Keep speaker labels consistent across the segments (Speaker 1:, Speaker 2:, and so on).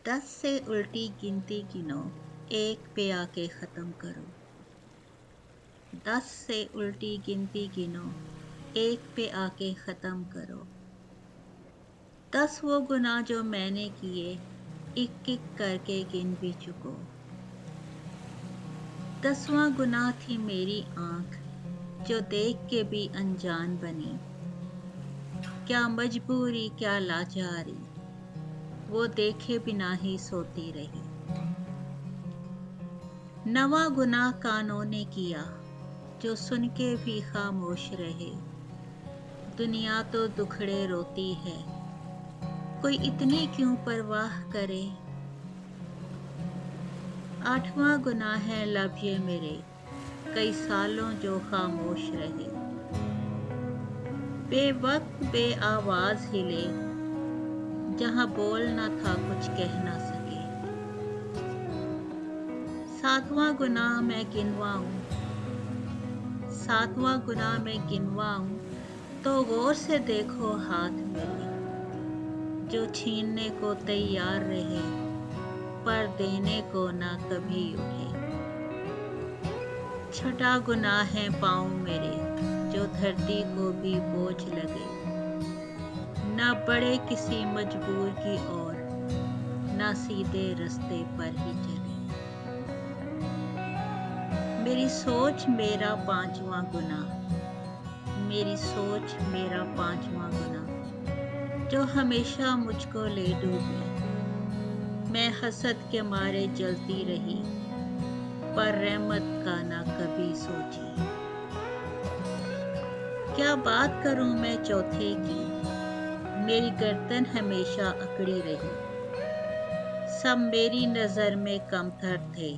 Speaker 1: 10 से उल्टी गिनती गिनो, एक पे आके खत्म करो। 10 से उल्टी गिनती गिनो, एक पे आके खत्म करो। 10 वो गुनाह जो मैंने किए, एक एक करके गिन भी चुको। 10वां गुनाह थी मेरी आंख, जो देख के भी अनजान बनी। क्या मजबूरी क्या लाचारी, वो देखे बिना ही सोती रही। 9वां गुनाह कानों ने किया, जो सुन के भी खामोश रहे। दुनिया तो दुखड़े रोती है, कोई इतनी क्यों परवाह करे। 8वां गुनाह है लब ये मेरे, कई सालों जो खामोश रहे। बेवक्त बे आवाज हिले, जहां बोल न था कुछ कह ना सके। 7वां गुनाह मैं गिनवाऊं, 7वां गुनाह मैं गिनवाऊं, तो गौर से देखो हाथ मेरे, जो छीनने को तैयार रहे, पर देने को ना कभी उठे। 6ठा गुनाह है पाँव मेरे, जो धरती को भी बोझ लगे। ना बढ़े किसी मजबूर की ओर, ना सीधे रास्ते पर ही चले। मेरी सोच मेरा 5वां गुनाह, मेरी सोच मेरा 5वां गुनाह, जो हमेशा मुझको ले डूबे। मैं हसद के मारे जलती रही, पर रहमत का ना कभी सोची। क्या बात करूं मैं चौथे की, मेरी गर्दन हमेशा अकड़ी रही। सब मेरी नजर में कमतर थे,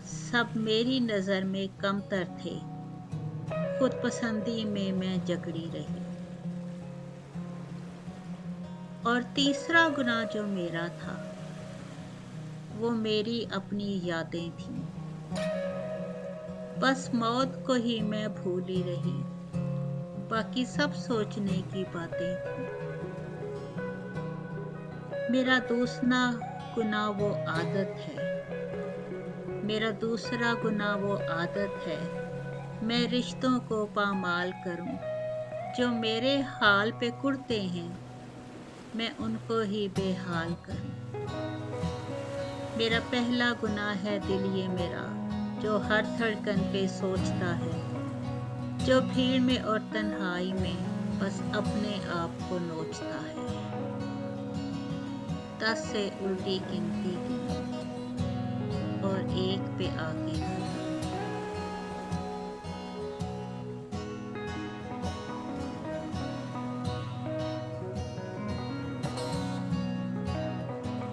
Speaker 1: सब मेरी नजर में कमतर थे। खुद पसंदी में मैं जकड़ी रही। और तीसरा गुनाह जो मेरा था, वो मेरी अपनी यादें थीं। बस मौत को ही मैं भूली रही, बाकी सब सोचने की बातें थीं। मेरा दूसरा गुनाह वो आदत है, मेरा दूसरा गुनाह वो आदत है। मैं रिश्तों को पामाल करूं, जो मेरे हाल पे कुड़ते हैं, मैं उनको ही बेहाल करूं। मेरा पहला गुनाह है दिल ये मेरा, जो हर धड़कन पे सोचता है, जो भीड़ में और तन्हाई में बस अपने आप को नोचता है। 10 से उल्टी गिनती गिनो, और एक पे आके खत्म।